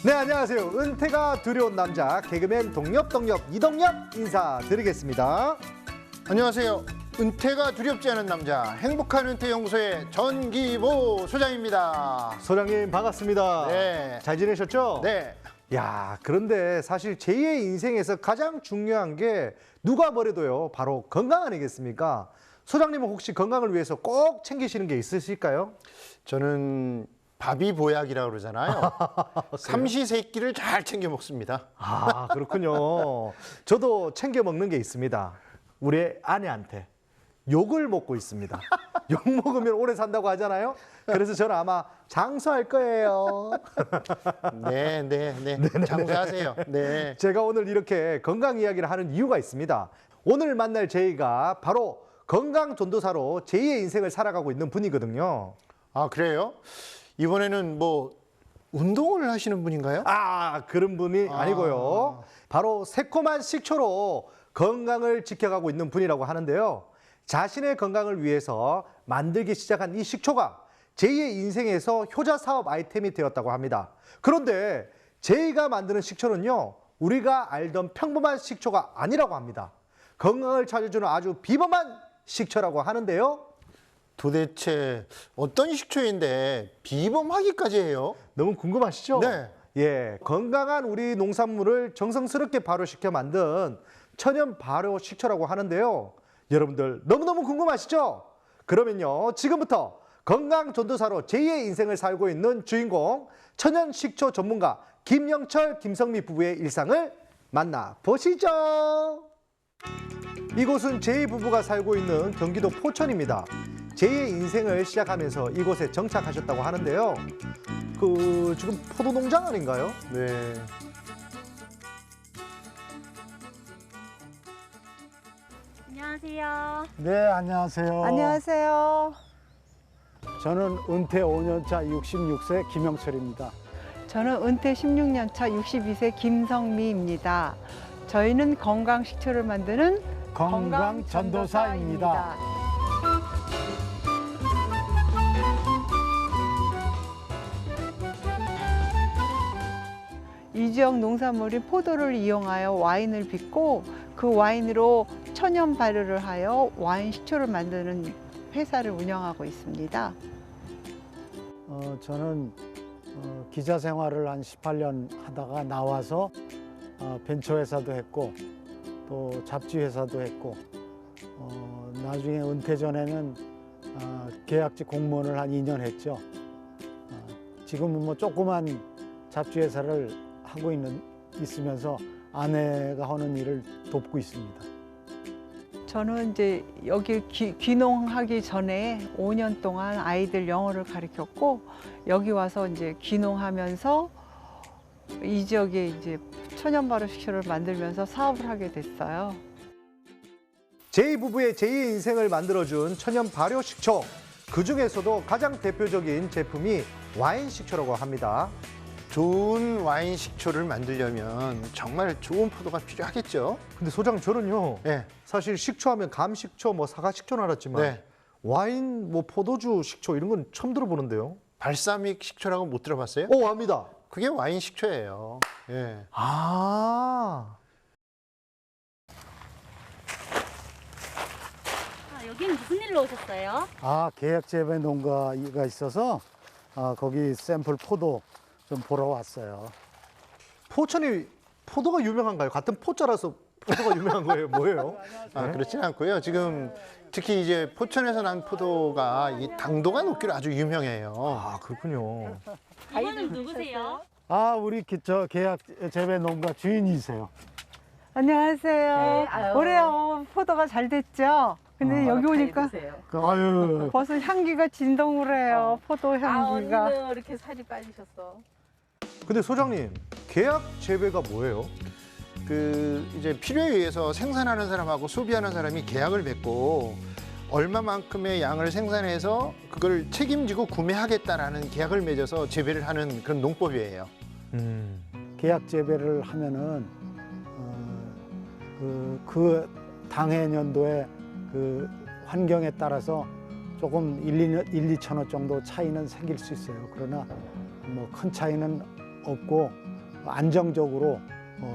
네, 안녕하세요. 은퇴가 두려운 남자 개그맨 동엽 이동엽 인사드리겠습니다. 안녕하세요. 은퇴가 두렵지 않은 남자 행복한 은퇴연구소의 전기보 소장입니다. 소장님 반갑습니다. 네. 잘 지내셨죠? 네. 야, 그런데 사실 제2의 인생에서 가장 중요한 게 누가 뭐래도요 바로 건강 아니겠습니까? 소장님은 혹시 건강을 위해서 꼭 챙기시는 게 있으실까요? 저는 바비보약이라고 그러잖아요. 삼시세끼를 잘 챙겨 먹습니다. 아, 그렇군요. 저도 챙겨 먹는 게 있습니다. 우리 아내한테 욕을 먹고 있습니다. 욕 먹으면 오래 산다고 하잖아요. 그래서 저는 아마 장수할 거예요. 네. 장수하세요. 네. 제가 오늘 이렇게 건강 이야기를 하는 이유가 있습니다. 오늘 만날 제이가 바로 건강 전도사로 제2의 인생을 살아가고 있는 분이거든요. 아, 그래요? 이번에는 뭐 운동을 하시는 분인가요? 아, 그런 분이 아니고요. 바로 새콤한 식초로 건강을 지켜가고 있는 분이라고 하는데요. 자신의 건강을 위해서 만들기 시작한 이 식초가 제2의 인생에서 효자 사업 아이템이 되었다고 합니다. 그런데 제이가 만드는 식초는요, 우리가 알던 평범한 식초가 아니라고 합니다. 건강을 찾아주는 아주 비범한 식초라고 하는데요. 도대체 어떤 식초인데 비범하기까지 해요? 너무 궁금하시죠? 네. 예, 건강한 우리 농산물을 정성스럽게 발효시켜 만든 천연 발효 식초라고 하는데요. 여러분들 너무너무 궁금하시죠? 그러면요, 지금부터 건강 전도사로 제2의 인생을 살고 있는 주인공 천연 식초 전문가 김영철, 김성미 부부의 일상을 만나보시죠. 이곳은 제이 부부가 살고 있는 경기도 포천입니다. 제2의 인생을 시작하면서 이곳에 정착하셨다고 하는데요. 지금 포도 농장 아닌가요? 네. 안녕하세요. 네, 안녕하세요. 안녕하세요. 저는 은퇴 5년차 66세 김영철입니다. 저는 은퇴 16년 차 62세 김성미입니다. 저희는 건강 식초를 만드는 건강 전도사입니다. 이 지역 농산물인 포도를 이용하여 와인을 빚고 그 와인으로 천연 발효를 하여 와인 식초를 만드는 회사를 운영하고 있습니다. 저는 기자 생활을 한 18년 하다가 나와서 벤처회사도 했고 또 잡지회사도 했고 나중에 은퇴 전에는 계약직 공무원을 한 2년 했죠. 지금은 뭐 조그만 잡지회사를 하고 있으면서 아내가 하는 일을 돕고 있습니다. 저는 이제 여기 귀농하기 전에 5년 동안 아이들 영어를 가르쳤고 여기 와서 이제 귀농하면서 이 지역에 이제 천연 발효 식초를 만들면서 사업을 하게 됐어요. 제이 부부의 제2의 인생을 만들어준 천연 발효 식초. 그 중에서도 가장 대표적인 제품이 와인 식초라고 합니다. 좋은 와인 식초를 만들려면 정말 좋은 포도가 필요하겠죠. 근데 소장 저는요, 네. 사실 식초하면 감식초, 사과식초는 알았지만 네. 와인, 포도주 식초 이런 건 처음 들어보는데요. 발사믹 식초라고 못 들어봤어요? 오, 압니다. 그게 와인 식초예요. 예. 여기는 무슨 일로 오셨어요? 계약 재배 농가가 있어서 거기 샘플 포도 좀 보러 왔어요. 포천이 포도가 유명한가요? 같은 포자라서 포도가 유명한 거예요? 뭐예요? 그렇진 않고요. 지금 특히 이제 포천에서 난 포도가 이 당도가 높기로 아주 유명해요. 아, 그렇군요. 이분은 누구세요? 우리 저 계약 재배 농가 주인이세요. 안녕하세요. 네, 아유. 올해 포도가 잘 됐죠? 근데 여기 오니까 아유, 벌써 향기가 진동을 해요. 포도 향기가. 언니는 이렇게 살이 빠지셨어. 근데 소장님, 계약 재배가 뭐예요? 이제 필요에 의해서 생산하는 사람하고 소비하는 사람이 계약을 맺고 얼마만큼의 양을 생산해서 그걸 책임지고 구매하겠다라는 계약을 맺어서 재배를 하는 그런 농법이에요. 계약 재배를 하면은 그 당해 년도에 그 환경에 따라서 조금 1, 2천 원 정도 차이는 생길 수 있어요. 그러나 뭐 큰 차이는 없고 안정적으로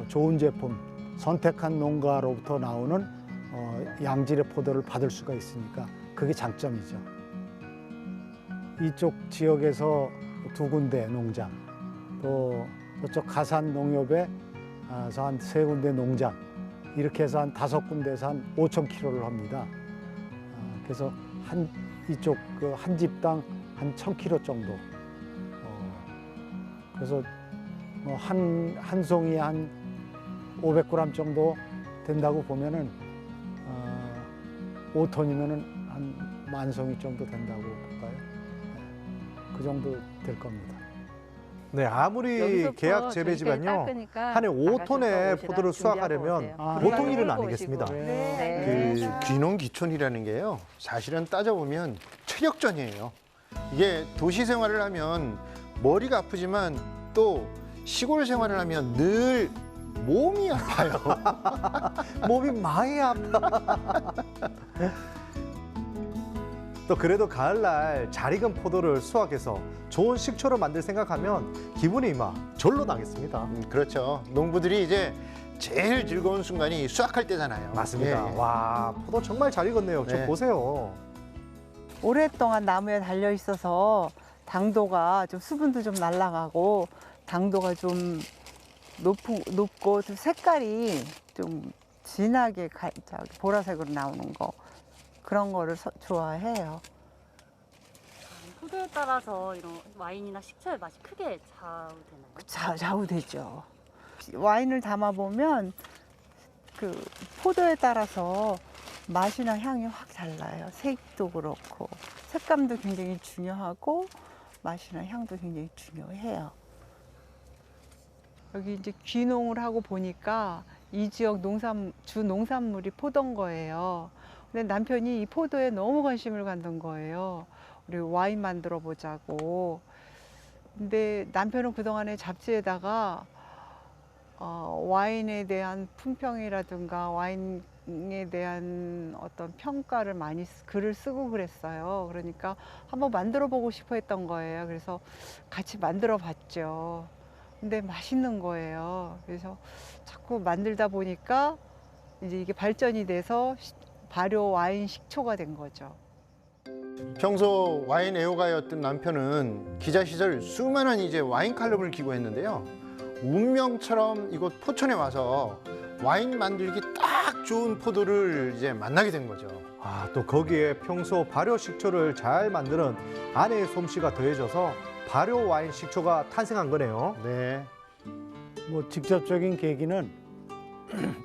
좋은 제품, 선택한 농가로부터 나오는 양질의 포도를 받을 수가 있으니까 그게 장점이죠. 이쪽 지역에서 2군데 농장, 또 저쪽 가산 농협에 한 3군데 농장, 이렇게 해서 한 5군데에서 한 5,000kg를 합니다. 그래서 이쪽 한 집당 한 1,000kg 정도. 그래서 한 송이 한 500g 정도 된다고 보면은 5톤이면은 한 10,000송이 정도 된다고 볼까요? 그 정도 될 겁니다. 네, 아무리 계약 재배지만요. 한 해 5톤의 포도를 수확하려면 보통 일은 아니겠습니다. 그 귀농 귀촌이라는 게요, 사실은 따져보면 체력전이에요. 이게 도시 생활을 하면 머리가 아프지만 또 시골 생활을 하면 늘 몸이 아파요. 몸이 많이 아파. 또 그래도 가을날 잘 익은 포도를 수확해서 좋은 식초로 만들 생각하면 기분이 막 절로 나겠습니다. 그렇죠. 농부들이 이제 제일 즐거운 순간이 수확할 때잖아요. 맞습니다. 예. 와, 포도 정말 잘 익었네요. 저 네. 보세요. 오랫동안 나무에 달려 있어서 당도가 좀 수분도 좀 날아가고 당도가 좀 높고 좀 색깔이 좀 진하게 보라색으로 나오는 거, 그런 거를 좋아해요. 포도에 따라서 이런 와인이나 식초의 맛이 크게 좌우되나요? 좌우되죠. 와인을 담아 보면 그 포도에 따라서 맛이나 향이 확 달라요. 색도 그렇고 색감도 굉장히 중요하고 맛이나 향도 굉장히 중요해요. 여기 이제 귀농을 하고 보니까 이 지역 주 농산물이 포도인 거예요. 근데 남편이 이 포도에 너무 관심을 갖는 거예요. 우리 와인 만들어 보자고. 근데 남편은 그동안에 잡지에다가 와인에 대한 품평이라든가 와인에 대한 어떤 평가를 많이 글을 쓰고 그랬어요. 그러니까 한번 만들어 보고 싶어 했던 거예요. 그래서 같이 만들어 봤죠. 근데 맛있는 거예요. 그래서 자꾸 만들다 보니까 이제 이게 발전이 돼서 발효 와인 식초가 된 거죠. 평소 와인 애호가였던 남편은 기자 시절 수많은 이제 와인 칼럼을 기고했는데요. 운명처럼 이곳 포천에 와서 와인 만들기 딱 좋은 포도를 이제 만나게 된 거죠. 아, 또 거기에 평소 발효 식초를 잘 만드는 아내의 솜씨가 더해져서 발효 와인 식초가 탄생한 거네요. 네. 뭐 직접적인 계기는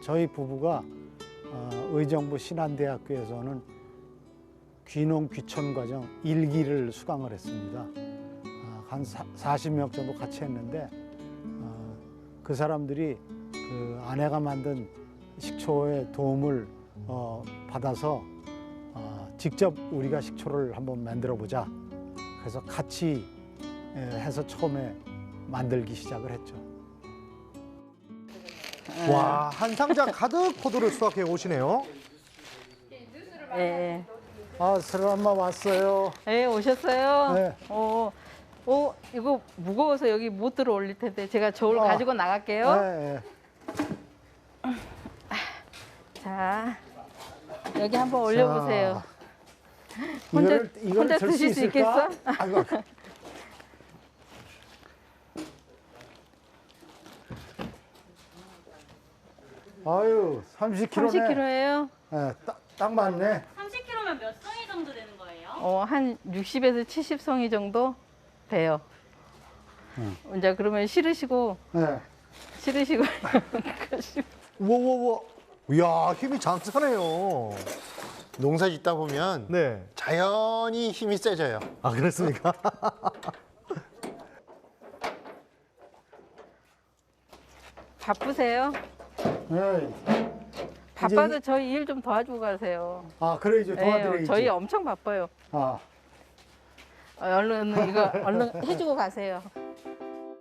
저희 부부가 의정부 신한대학교에서는 귀농 귀촌 과정 1기를 수강을 했습니다. 한 40명 정도 같이 했는데 그 사람들이 그 아내가 만든 식초의 도움을 받아서 직접 우리가 식초를 한번 만들어 보자. 그래서 같이 해서 처음에 만들기 시작을 했죠. 와, 한 상자 가득 포도를 수확해 오시네요. 네. 슬람마 왔어요. 네, 오셨어요? 네. 이거 무거워서 여기 못 들어 올릴 텐데 제가 저울 가지고 나갈게요. 네. 자, 여기 한번 올려보세요. 이거를 혼자 들 드실 수 있을까? 있겠어? 아이고. 아유, 30kg네. 30kg예요? 네, 딱 맞네. 30kg면 몇 송이 정도 되는 거예요? 한 60에서 70송이 정도 돼요. 이제 그러면 실으시고 네. 우와우와. 이야, 힘이 장사네요. 농사 짓다 보면 네. 자연히 힘이 세져요. 아, 그렇습니까? 바쁘세요? 네. 바빠도 저희 일 좀 도와주고 가세요. 그래 이제 도와드려야지. 네, 저희 엄청 바빠요. 얼른 이거 얼른 해주고 가세요.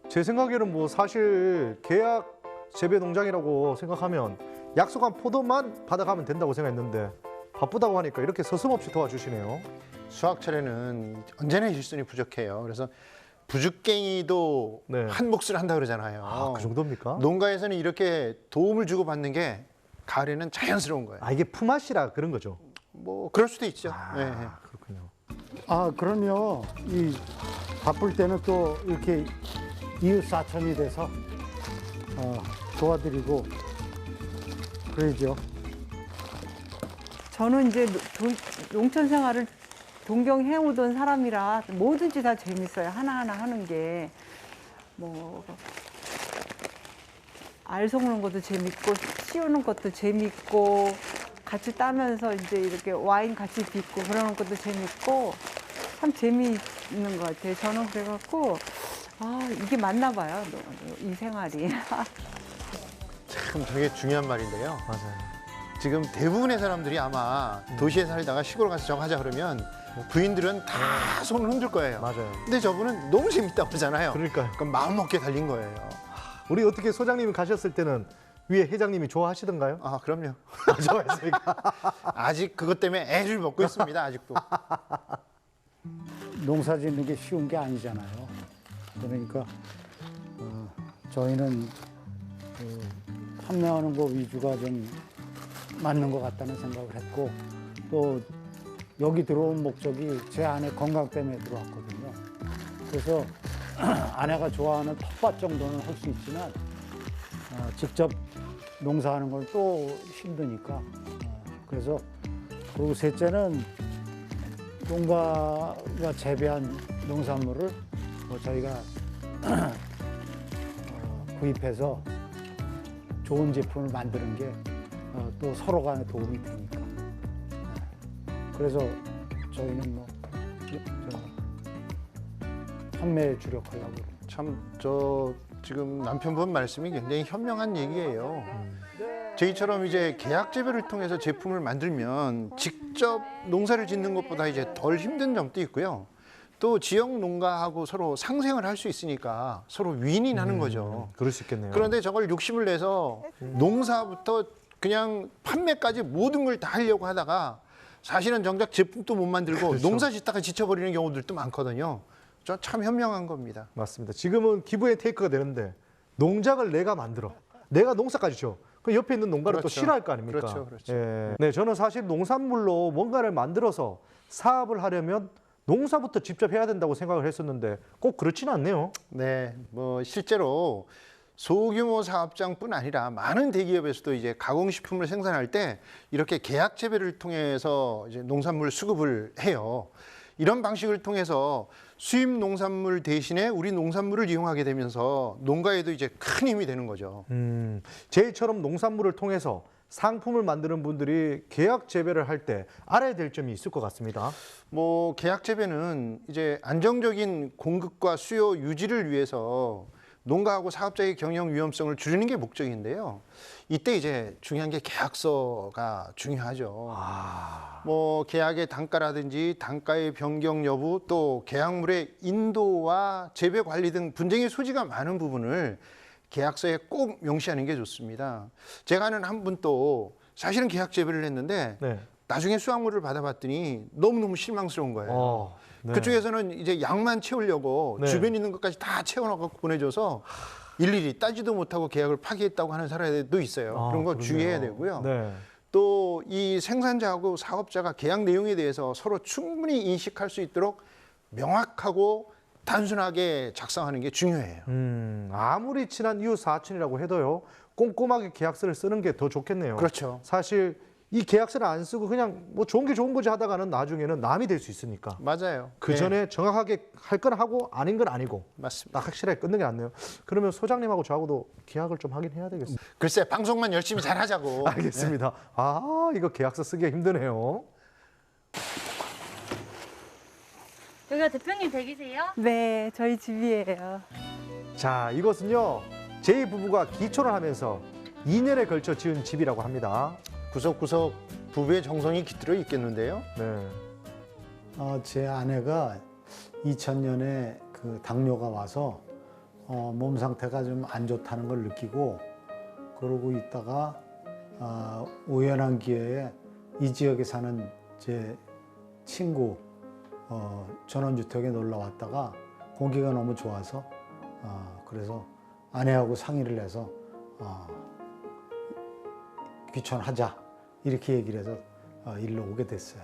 제 생각에는 뭐 사실 계약 재배 농장이라고 생각하면 약속한 포도만 받아가면 된다고 생각했는데 바쁘다고 하니까 이렇게 서슴없이 도와주시네요. 수확철에는 언제나 일손이 부족해요. 그래서 부죽갱이도 네. 한 몫을 한다 그러잖아요. 아, 그 정도입니까? 농가에서는 이렇게 도움을 주고 받는 게 가을에는 자연스러운 거예요. 아, 이게 품앗이라 그런 거죠. 뭐 그럴 수도 있죠. 아, 네. 그렇군요. 아, 그럼요. 이 바쁠 때는 또 이렇게 이웃 사촌이 돼서 도와드리고 그러죠. 저는 이제 농촌 생활을 동경해 오던 사람이라 뭐든지 다 재밌어요. 하나하나 하는 게. 뭐, 알 속는 것도 재밌고, 씌우는 것도 재밌고, 같이 따면서 이제 이렇게 와인 같이 빚고 그러는 것도 재밌고, 참 재미있는 것 같아요. 저는 그래갖고, 아, 이게 맞나 봐요. 이 생활이. 참 저게 중요한 말인데요. 맞아요. 지금 대부분의 사람들이 아마 도시에 살다가 시골 가서 저거 하자 그러면 부인들은 다 손을 흔들 거예요. 맞아요. 근데 저분은 너무 재밌다고 그러잖아요. 그러니까요. 그럼 마음 먹게 달린 거예요. 우리 어떻게 소장님이 가셨을 때는 위에 회장님이 좋아하시던가요? 아, 그럼요. 좋아했습니까? 아직 그것 때문에 애를 먹고 있습니다. 아직도. 농사 짓는 게 쉬운 게 아니잖아요. 그러니까 저희는 판매하는 거 위주가 좀 맞는 것 같다는 생각을 했고 또 여기 들어온 목적이 제 아내 건강 때문에 들어왔거든요. 그래서 아내가 좋아하는 텃밭 정도는 할 수 있지만 직접 농사하는 건 또 힘드니까 그래서 그리고 셋째는 농가가 재배한 농산물을 저희가 구입해서 좋은 제품을 만드는 게 또 서로 간에 도움이 되니까. 그래서 저희는 뭐 판매에 주력하려고. 참 저 지금 남편분 말씀이 굉장히 현명한 얘기예요. 저희처럼 이제 계약 재배를 통해서 제품을 만들면 직접 농사를 짓는 것보다 이제 덜 힘든 점도 있고요. 또 지역 농가하고 서로 상생을 할 수 있으니까 서로 윈윈하는 거죠. 그럴 수 있겠네요. 그런데 저걸 욕심을 내서 농사부터 그냥 판매까지 모든 걸 다 하려고 하다가 사실은 정작 제품도 못 만들고 그렇죠. 농사 짓다가 지쳐버리는 경우들도 많거든요. 저 참 현명한 겁니다. 맞습니다. 지금은 기부의 테이크가 되는데 농장을 내가 만들어. 내가 농사까지 줘. 그 옆에 있는 농가를 또 그렇죠. 싫어할 거 아닙니까? 그렇죠, 그렇죠. 예. 네, 저는 사실 농산물로 뭔가를 만들어서 사업을 하려면 농사부터 직접 해야 된다고 생각을 했었는데 꼭 그렇지는 않네요. 네, 뭐 실제로 소규모 사업장뿐 아니라 많은 대기업에서도 이제 가공식품을 생산할 때 이렇게 계약 재배를 통해서 이제 농산물 수급을 해요. 이런 방식을 통해서 수입 농산물 대신에 우리 농산물을 이용하게 되면서 농가에도 이제 큰 힘이 되는 거죠. 저희처럼 농산물을 통해서 상품을 만드는 분들이 계약 재배를 할 때 알아야 될 점이 있을 것 같습니다. 뭐 계약 재배는 이제 안정적인 공급과 수요 유지를 위해서 농가하고 사업자의 경영 위험성을 줄이는 게 목적인데요. 이때 이제 중요한 게 계약서가 중요하죠. 뭐 계약의 단가라든지 단가의 변경 여부 또 계약물의 인도와 재배 관리 등 분쟁의 소지가 많은 부분을 계약서에 꼭 명시하는 게 좋습니다. 제가 아는 한 분 또 사실은 계약 재배를 했는데 네. 나중에 수확물을 받아봤더니 너무너무 실망스러운 거예요. 네. 그쪽에서는 이제 양만 채우려고 네. 주변에 있는 것까지 다 채워넣고 보내줘서 일일이 따지도 못하고 계약을 파기했다고 하는 사례도 있어요. 그런 거 그러네요. 주의해야 되고요. 네. 또 이 생산자하고 사업자가 계약 내용에 대해서 서로 충분히 인식할 수 있도록 명확하고 단순하게 작성하는 게 중요해요. 아무리 친한 이웃 사촌이라고 해도요. 꼼꼼하게 계약서를 쓰는 게 더 좋겠네요. 그렇죠. 사실 이 계약서를 안 쓰고 그냥 뭐 좋은 게 좋은 거지 하다가는 나중에는 남이 될 수 있으니까. 맞아요. 그 네, 전에 정확하게 할 건 하고 아닌 건 아니고 맞습니다. 딱 확실하게 끊는 게 낫네요. 그러면 소장님하고 저하고도 계약을 좀 하긴 해야 되겠어요. 글쎄 방송만 열심히 잘 하자고. 알겠습니다. 아, 이거 계약서 쓰기가 힘드네요. 여기가 대표님 댁이세요? 네, 저희 집이에요. 자, 이것은요. 제 부부가 기초를 하면서 2년에 걸쳐 지은 집이라고 합니다. 구석구석 부부의 정성이 깃들어 있겠는데요. 네. 제 아내가 2000년에 그 당뇨가 와서 몸 상태가 좀 안 좋다는 걸 느끼고 그러고 있다가 우연한 기회에 이 지역에 사는 제 친구 전원주택에 놀러 왔다가 공기가 너무 좋아서 그래서 아내하고 상의를 해서 귀촌하자 이렇게 얘기를 해서 일로 오게 됐어요.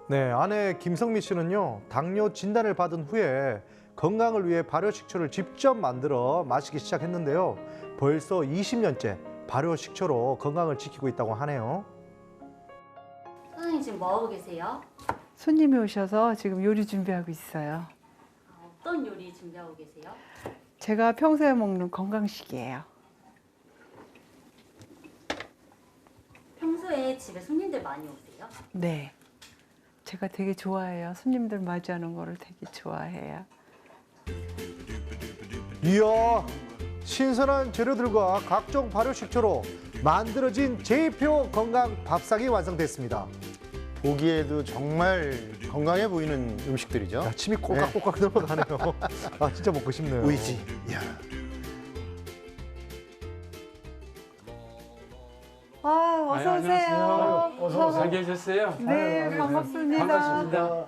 네, 아내 김성미 씨는요, 당뇨 진단을 받은 후에 건강을 위해 발효식초를 직접 만들어 마시기 시작했는데요. 벌써 20년째 발효식초로 건강을 지키고 있다고 하네요. 선생님 지금 뭐 하고 계세요? 손님이 오셔서 지금 요리 준비하고 있어요. 어떤 요리 준비하고 계세요? 제가 평소에 먹는 건강식이에요. 평소에 집에 손님들 많이 오세요? 네. 제가 되게 좋아해요. 손님들 맞이하는 거를 되게 좋아해요. 이야, 신선한 재료들과 각종 발효식초로 만들어진 제2표 건강 밥상이 완성됐습니다. 보기에도 정말 건강해 보이는 음식들이죠. 야, 침이 꼴깍꼴깍 넘어가네요. 아, 진짜 먹고 싶네요. 의지. 야. 어서 오세요. 잘 계셨어요? 네, 반갑습니다. 반갑습니다.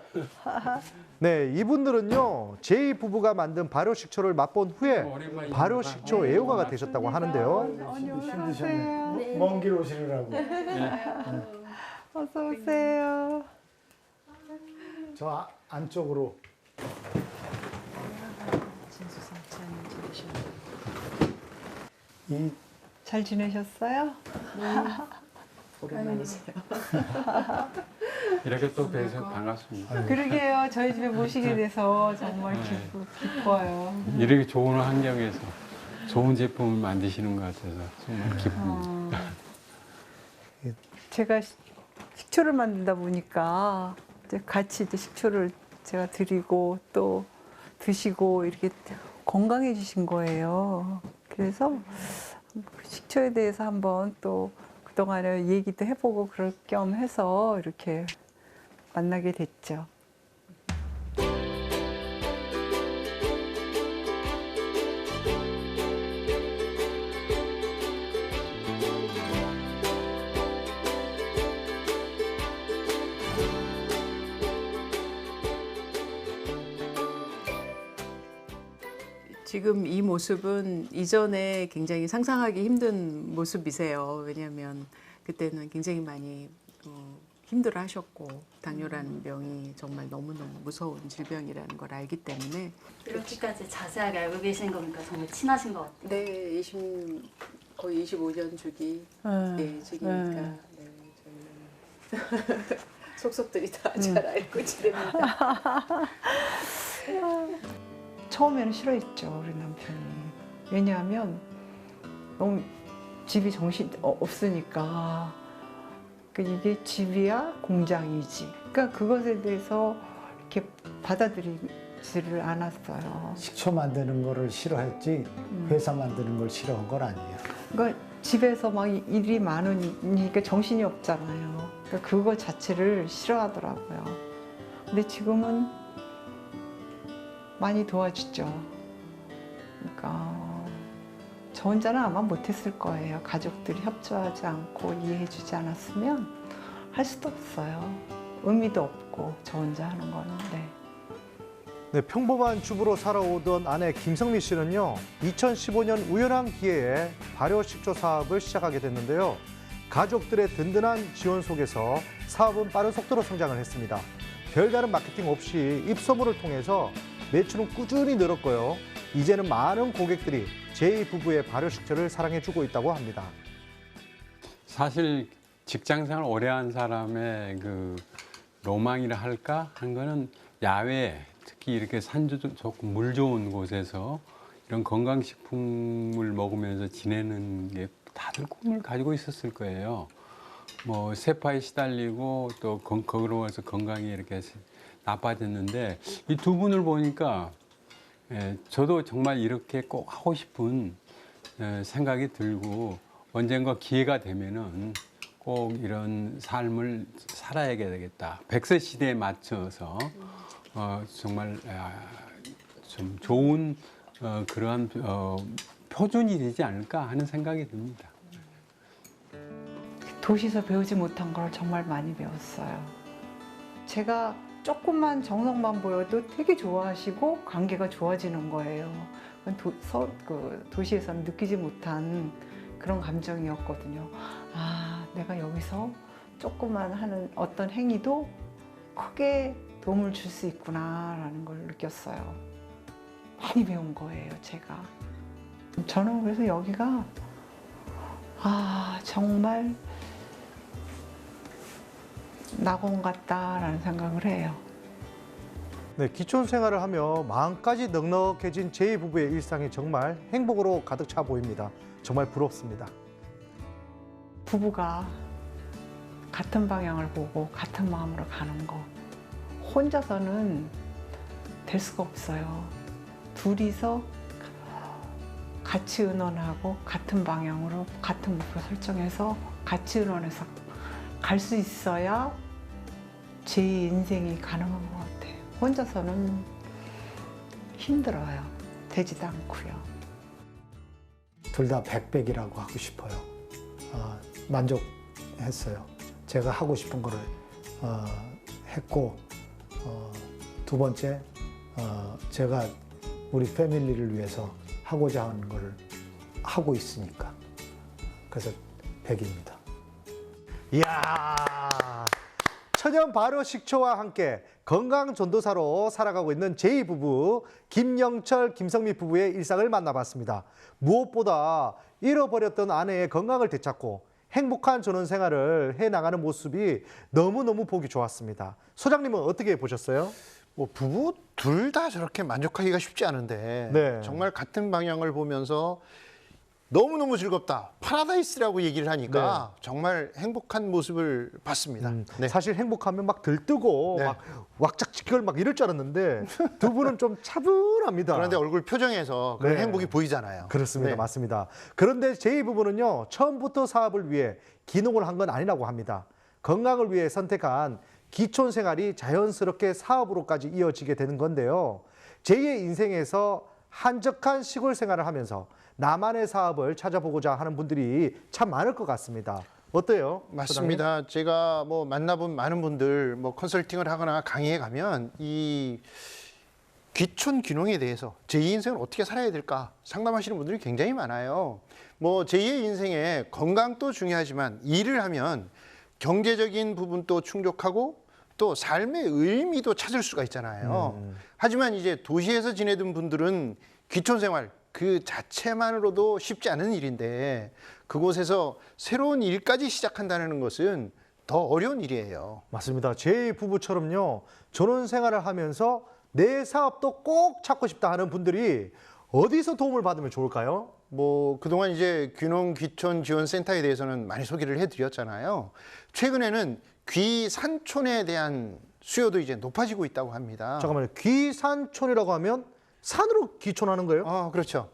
네, 이분들은요, 제2 부부가 만든 발효식초를 맛본 후에 오랜만입니다. 발효식초 애호가가 되셨다고 하는데요. 안녕하세요. 먼 길 오시느라고. 어서 오세요. 저 안쪽으로. 이 잘 지내셨어요? 이렇게 또 뵈서 반갑습니다. 그러게요. 저희 집에 모시게 돼서 정말 기뻐요. 이렇게 좋은 환경에서 좋은 제품을 만드시는 것 같아서 정말 기쁩니다. 제가 식초를 만들다 보니까 이제 같이 이제 식초를 제가 드리고 또 드시고 이렇게 건강해지신 거예요. 그래서 식초에 대해서 한번 또 그동안에 얘기도 해보고 그럴 겸 해서 이렇게 만나게 됐죠. 지금 이 모습은 이전에 굉장히 상상하기 힘든 모습이세요. 왜냐하면 그때는 굉장히 많이 힘들어 하셨고 당뇨라는 병이 정말 너무너무 무서운 질병이라는 걸 알기 때문에 이렇게까지 자세하게 알고 계신 거니까 정말 친하신 것 같아요. 네, 거의 25년 주기 주기니까 네, 저희는 속속들이 다 잘 알고 지냅니다. 처음에는 싫어했죠, 우리 남편이. 왜냐하면 너무 집이 정신 없으니까 이게 집이야 공장이지. 그러니까 그것에 대해서 이렇게 받아들이지를 않았어요. 식초 만드는 거를 싫어했지 회사 만드는 걸 싫어한 건 아니에요. 그러니까 집에서 막 일이 많으니까 정신이 없잖아요. 그러니까 그거 자체를 싫어하더라고요. 근데 지금은 많이 도와주죠. 그러니까 저 혼자는 아마 못했을 거예요. 가족들이 협조하지 않고 이해해주지 않았으면 할 수도 없어요. 의미도 없고 저 혼자 하는 거는. 네, 평범한 주부로 살아오던 아내 김성미 씨는요, 2015년 우연한 기회에 발효식초 사업을 시작하게 됐는데요. 가족들의 든든한 지원 속에서 사업은 빠른 속도로 성장을 했습니다. 별다른 마케팅 없이 입소문을 통해서 매출은 꾸준히 늘었고요. 이제는 많은 고객들이 제2 부부의 발효식초를 사랑해주고 있다고 합니다. 사실 직장생활 오래 한 사람의 그 로망이라 할까 한 거는 야외, 특히 이렇게 산도 좋고 물 좋은 곳에서 이런 건강식품을 먹으면서 지내는 게 다들 꿈을 가지고 있었을 거예요. 뭐 세파에 시달리고 또 거기로 와서 건강이 이렇게 나빠졌는데 이 두 분을 보니까 저도 정말 이렇게 꼭 하고 싶은 생각이 들고 언젠가 기회가 되면은 꼭 이런 삶을 살아야 되겠다. 100세 시대에 맞춰서 정말 좀 좋은 그러한 표준이 되지 않을까 하는 생각이 듭니다. 도시에서 배우지 못한 걸 정말 많이 배웠어요. 제가 조금만 정성만 보여도 되게 좋아하시고 관계가 좋아지는 거예요. 그건 도시에서는 느끼지 못한 그런 감정이었거든요. 아, 내가 여기서 조금만 하는 어떤 행위도 크게 도움을 줄 수 있구나라는 걸 느꼈어요. 많이 배운 거예요, 제가. 저는 그래서 여기가 정말 낙원 같다라는 생각을 해요. 네, 기촌 생활을 하며 마음까지 넉넉해진 제이 부부의 일상이 정말 행복으로 가득 차 보입니다. 정말 부럽습니다. 부부가 같은 방향을 보고 같은 마음으로 가는 거 혼자서는 될 수가 없어요. 둘이서 같이 의논하고 같은 방향으로 같은 목표 설정해서 같이 의논해서 갈 수 있어야 제 인생이 가능한 것 같아요. 혼자서는 힘들어요. 되지도 않고요. 둘 다 백백이라고 하고 싶어요. 만족했어요. 제가 하고 싶은 거를 했고, 두 번째, 제가 우리 패밀리를 위해서 하고자 하는 거를 하고 있으니까. 그래서 100입니다. 이야, 천연 발효 식초와 함께 건강 전도사로 살아가고 있는 제이 부부, 김영철, 김성미 부부의 일상을 만나봤습니다. 무엇보다 잃어버렸던 아내의 건강을 되찾고 행복한 전원 생활을 해나가는 모습이 너무너무 보기 좋았습니다. 소장님은 어떻게 보셨어요? 뭐 부부 둘 다 저렇게 만족하기가 쉽지 않은데 네. 정말 같은 방향을 보면서 너무너무 즐겁다. 파라다이스라고 얘기를 하니까 정말 행복한 모습을 봤습니다. 네. 사실 행복하면 막 들뜨고 네. 막 왁작지껄 막 이럴 줄 알았는데 두 분은 좀 차분합니다. 그런데 얼굴 표정에서 그런 네. 행복이 보이잖아요. 그렇습니다. 네. 맞습니다. 그런데 제이 부부는요, 처음부터 사업을 위해 기농을 한 건 아니라고 합니다. 건강을 위해 선택한 기촌 생활이 자연스럽게 사업으로까지 이어지게 되는 건데요. 제이의 인생에서 한적한 시골 생활을 하면서 나만의 사업을 찾아보고자 하는 분들이 참 많을 것 같습니다. 어때요? 맞습니다. 제가 뭐 만나본 많은 분들 뭐 컨설팅을 하거나 강의에 가면 이 귀촌 귀농에 대해서 제2 인생을 어떻게 살아야 될까 상담하시는 분들이 굉장히 많아요. 뭐 제2의 인생에 건강도 중요하지만 일을 하면 경제적인 부분도 충족하고 또 삶의 의미도 찾을 수가 있잖아요. 하지만 이제 도시에서 지내던 분들은 귀촌 생활 그 자체만으로도 쉽지 않은 일인데 그곳에서 새로운 일까지 시작한다는 것은 더 어려운 일이에요. 맞습니다. 제이 부부처럼요, 전원 생활을 하면서 내 사업도 꼭 찾고 싶다 하는 분들이 어디서 도움을 받으면 좋을까요? 뭐 그동안 이제 귀농 귀촌 지원 센터에 대해서는 많이 소개를 해드렸잖아요. 최근에는 귀산촌에 대한 수요도 이제 높아지고 있다고 합니다. 잠깐만요. 귀산촌이라고 하면 산으로 귀촌하는 거예요? 그렇죠.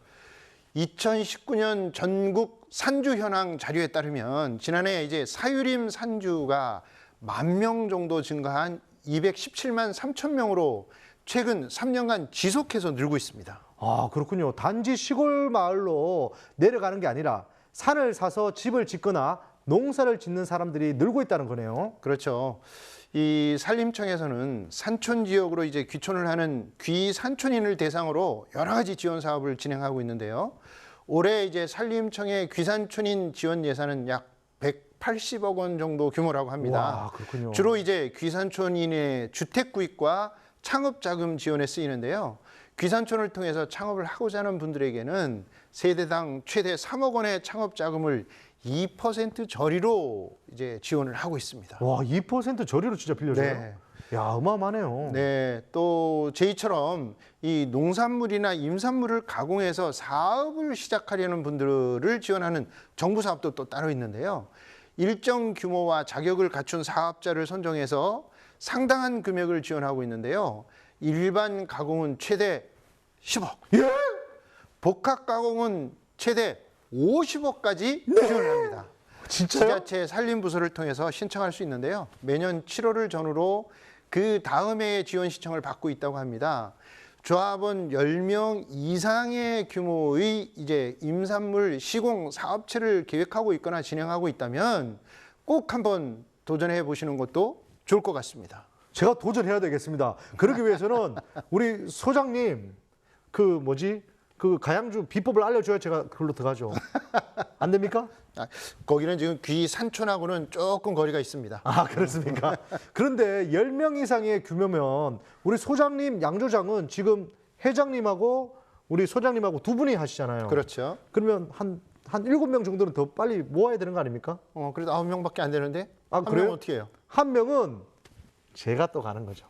2019년 전국 산주 현황 자료에 따르면 지난해 이제 사유림 산주가 10,000명 정도 증가한 217만 3천 명으로 최근 3년간 지속해서 늘고 있습니다. 아, 그렇군요. 단지 시골 마을로 내려가는 게 아니라 산을 사서 집을 짓거나 농사를 짓는 사람들이 늘고 있다는 거네요. 그렇죠. 이 산림청에서는 산촌 지역으로 이제 귀촌을 하는 귀산촌인을 대상으로 여러 가지 지원 사업을 진행하고 있는데요. 올해 이제 산림청의 귀산촌인 지원 예산은 약 180억 원 정도 규모라고 합니다. 와, 그렇군요. 주로 이제 귀산촌인의 주택 구입과 창업 자금 지원에 쓰이는데요. 귀산촌을 통해서 창업을 하고자 하는 분들에게는 세대당 최대 3억 원의 창업 자금을 2% 저리로 이제 지원을 하고 있습니다. 와, 2% 저리로 진짜 빌려줘요? 네. 야, 어마어마하네요. 네, 또 제이처럼 이 농산물이나 임산물을 가공해서 사업을 시작하려는 분들을 지원하는 정부 사업도 또 따로 있는데요. 일정 규모와 자격을 갖춘 사업자를 선정해서 상당한 금액을 지원하고 있는데요. 일반 가공은 최대 10억, 예? 복합 가공은 최대 50억까지 지원을 합니다. 진짜요? 지자체 산림부서를 통해서 신청할 수 있는데요. 매년 7월을 전후로 그 다음 해에 지원 신청을 받고 있다고 합니다. 조합원 10명 이상의 규모의 이제 임산물 시공 사업체를 계획하고 있거나 진행하고 있다면 꼭 한번 도전해 보시는 것도 좋을 것 같습니다. 제가 도전해야 되겠습니다. 그러기 위해서는 우리 소장님 그 가양주 비법을 알려줘야 제가 그걸로 들어가죠. 안 됩니까? 거기는 지금 귀 산촌하고는 조금 거리가 있습니다. 아, 그렇습니까? 그런데 10명 이상의 규모면 우리 소장님, 양조장은 지금 회장님하고 우리 소장님하고 두 분이 하시잖아요. 그렇죠. 그러면 한 7명 정도는 더 빨리 모아야 되는 거 아닙니까? 그래도 9명밖에 안 되는데. 아, 한 그래요? 명은 어떻게 해요? 한 명은 제가 또 가는 거죠.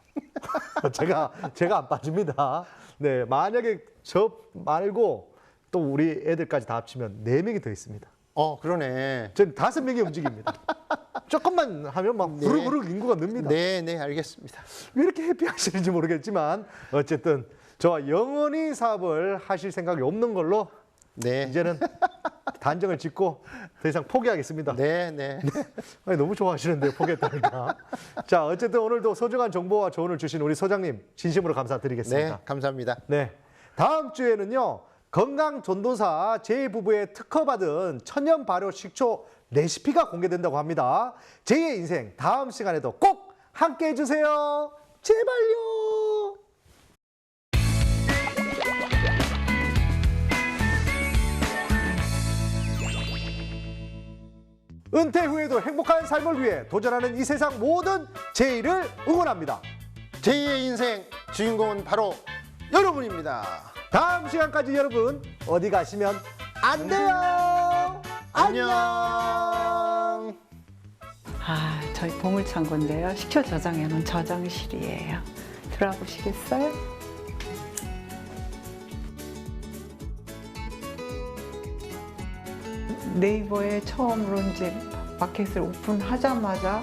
제가 안 빠집니다. 네, 만약에 저 말고 또 우리 애들까지 다 합치면 4명이 더 있습니다. 그러네. 전 5명이 움직입니다. 조금만 하면 막 네. 부르르 인구가 늡니다. 네, 네, 알겠습니다. 왜 이렇게 해피하시는지 모르겠지만 어쨌든 저와 영원히 사업을 하실 생각이 없는 걸로 네. 이제는 단정을 짓고 더 이상 포기하겠습니다. 네, 네. 아니, 너무 좋아하시는데요, 포기했다니까. 자, 어쨌든 오늘도 소중한 정보와 조언을 주신 우리 소장님 진심으로 감사드리겠습니다. 네, 감사합니다. 네. 다음 주에는요, 건강 전도사 제2부부의 특허받은 천연 발효 식초 레시피가 공개된다고 합니다. 제2의 인생 다음 시간에도 꼭 함께 해주세요. 제발요. 은퇴 후에도 행복한 삶을 위해 도전하는 이 세상 모든 제1을 응원합니다. 제2의 인생 주인공은 바로 여러분입니다. 다음 시간까지 여러분 어디 가시면 안 돼요. 안녕. 아, 저희 보물창고인데요. 식초 저장해놓은 저장실이에요. 들어가 보시겠어요? 네이버에 처음으로 이제 마켓을 오픈하자마자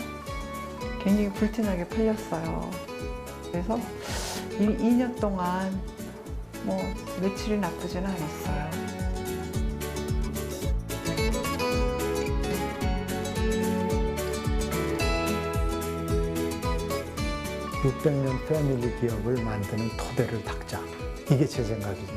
굉장히 불티나게 팔렸어요. 그래서 2년 동안 뭐 매출이 나쁘진 않았어요. 600년 패밀리 기업을 만드는 토대를 닦자. 이게 제 생각이죠.